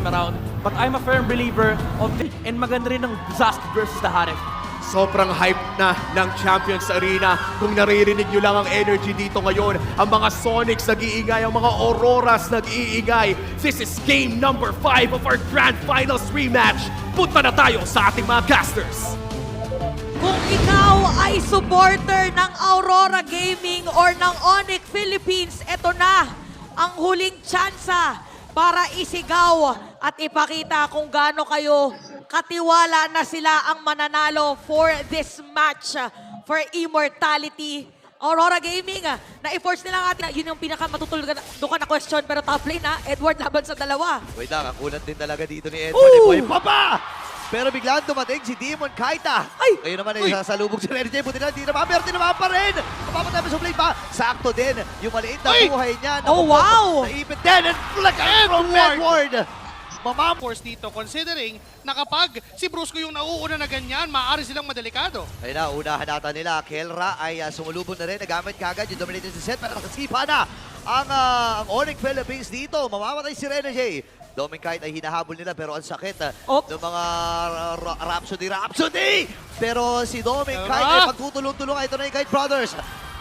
time around. But I'm a firm believer of it. And maganda rin ng Zast versus Taharek. Sobrang hype na ng Champions Arena. Kung naririnig nyo lang ang energy dito ngayon, ang mga Sonics nag-iingay, ang mga Auroras nag-iingay. This is game number 5 of our Grand Finals rematch. Punta na tayo sa ating mga casters. Kung ikaw ay supporter ng Aurora Gaming or ng Onyx Philippines, eto na ang huling tsansa para isigaw at ipakita kung gaano kayo katiwala na sila ang mananalo for this match for immortality. Aurora Gaming, na-force nila ang ating, yun yung pinaka-matutulugan na question, pero top lane Edward laban sa dalawa. Wait lang, ang kulat din talaga dito ni Edward. Boy, papa! Pero biglaan dumating si Demon Kaita. Ay! Ngayon naman ay sasalubog si Renny J. Buti na, di naman, pero tinamaan pa rin. Mapapatapos sa play pa. Sakto din. Yung maliit na buhay niya. Oh, wow! Naipit din. And like from Edward. Force dito considering na kapag si Brusco yung nauuna na ganyan, maaari silang madelikado. Ayun na, unahan nata nila. Kelra ay sumulubog na rin. Nagamit kagad yung dominated si Seth. Pero nakasipa na ang Onyx Philippines dito. Mamamatay si Renny J. Doming kahit ay hinahabol nila pero ang sakit ng mga Rhapsody! Pero si Doming kahit ay pagtutulong-tulong ito na yung Kite Brothers.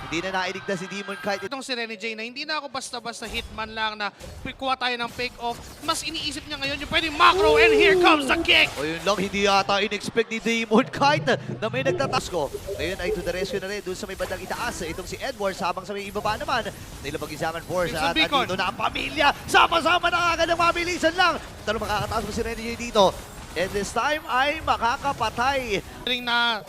Hindi na nainig na si Demon Kite. Itong si Renny J na hindi na ako basta-basta hitman lang na kuha tayo ng pick-off. Mas iniisip niya ngayon yung pwedeng macro and here comes the kick! O yun lang, hindi yata in-expect ni Demon Kite na may nagtatasko. Ngayon ay to the rescue na rin doon sa may bandang itaas. Itong si Edwards habang sa may ibaba naman. Nilabag isaman force at andito na ang pamilya. Sama-sama na agad ang mabilisan lang. Pero makakataas mo si Renny J dito. And this time ay makakapatay. Na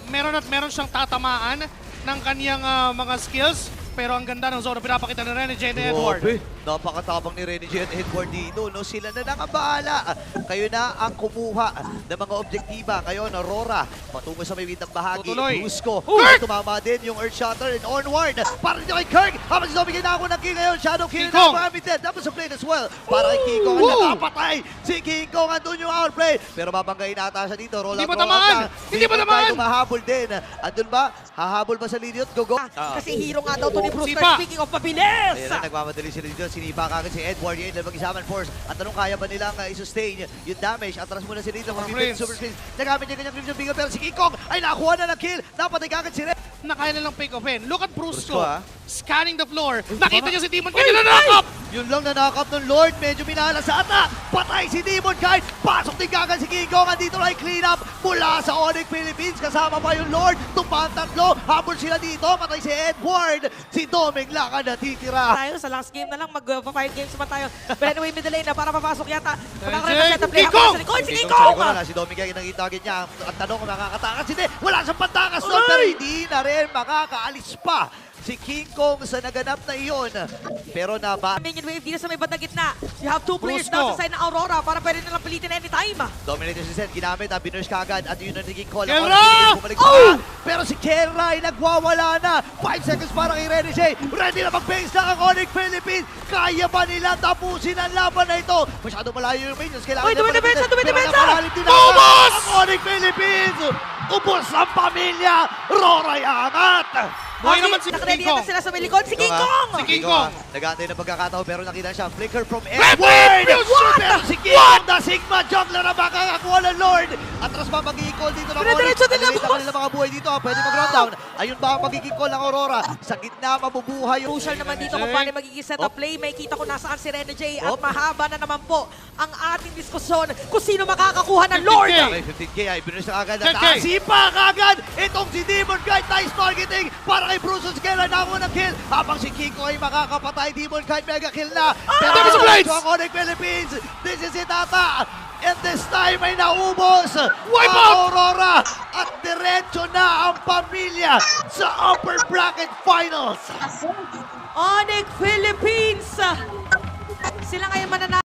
meron siyang tatamaan ng kaniyang mga skills. Pero ang ganda ng zone na pinapakita ni Renny J and Edward. Napakatabang ni Renny J and Edward dito. No? Sila na nangabahala. Kayo na ang kumuha ng mga objektiba. Ngayon, Aurora, patungo sa may windang bahagi. Brusco, tumama din yung Earth Shatter and onward. Para dito kay Kirk. Habang si Zombie kinako ng kill ngayon. Shadow kill na magamit din. Dapat sa play as well. Para kay King Kong ang nakapatay. Si King Kong andun yung outplay. Pero babanggayin nata siya dito. Roll out, roll out. Hindi mo tamaan! Humahabol din. Andun ba? Hahabol ba sa Lidiot? Go, go. Kasi hero nga daw to ni Brewster. Sipa. Speaking of mabilis! Ayan na, nagmamadali sila dito. Sinipa kagad si Edward. Yun, mag-isaman force. At tanong kaya ba nilang i-sustain yung damage? Atras muna sila dito. Super Prince. Nagamit niya kanyang Crimson Beacon. Pero si King Kong ay nakuha na ng kill. Napatay kagad si Red. Nakaya nilang pick-offin. Look at Brusco. Brusco, Scanning the floor. Nakita niya si Demon Kite na nakap! Yun lang nanakap ng Lord. Medyo minala sa ata. Patay si Demon Kite. Pasok din kagad si King Kong. Andito na clean up mula sa Onyx Philippines. Kasama pa yung Lord. Tumpahan tatlo. Habol sila dito. Patay si Edward. Si Doming lang ang natitira. Tayo sa last game na lang, mag-5 games naman tayo. But anyway, middle lane na para papasok yata. Magkakaroon ng setup play. King Si King Kong! Si Doming kaya nakitagin niya. Ang tanong kung makakatakas. Hindi. Wala siyang pantakas doon. Pero hindi na rin makakaalis pa si King Kong sa naganap na iyon. Pero Minion wave dito sa may bandang gitna. You have two players Brusco. down sa side ng Aurora para pwede nilang pilitin anytime. Dominator si Seth, ginamit, binurse kagad at yun ang naging call. Kelra! Pero si Kelra ay nagwawala na. 5 seconds para kay Renny J. Ready na mag-base na ang Onyx Philippines. Kaya ba nila tapusin ang laban na ito? Masyado malayo yung minions. Kailangan Dumidepensa! Ubus! Ang Onyx Philippines! Ubus ang pamilya! Aurora angat! Buhay naman si Nakaready King Kong. yata sila sa may likod. Si King Kong! Si King Kong. Nag-aantay na pagkakataon pero nakita siya. Flicker from Edward! Edward! Pero si King Kong, the Sigma Juggler na makakakuha ng Lord. Atras pa magiging call dito ng Onyx. Dire-diretso din na, Nalilita boss. kanila mga buhay dito. Pwede mag-round down. Ayun ba ang magiging call ng Aurora? Sa gitna mabubuhay yung Crucial naman dito kung paano magiging setup play. May kita ko nasaan si Renny J. At mahaba na naman po ang ating diskusyon kung sino makakakuha ng Lord. 15K ay binurse na agad. 10K. Sipa kagad! Itong si Demon Kite. Nice targeting para kay Bruce Skella na ako ng kill. Habang si Kiko ay makakapatay. Demon Kite mega kill na. Pero Dami sa blades! ang Onyx Philippines. This is it ata. And this time ay naubos Wipe ang out! Aurora. At diretso na ang pamilya sa upper bracket finals. Onyx Philippines! Sila ngayon mananalo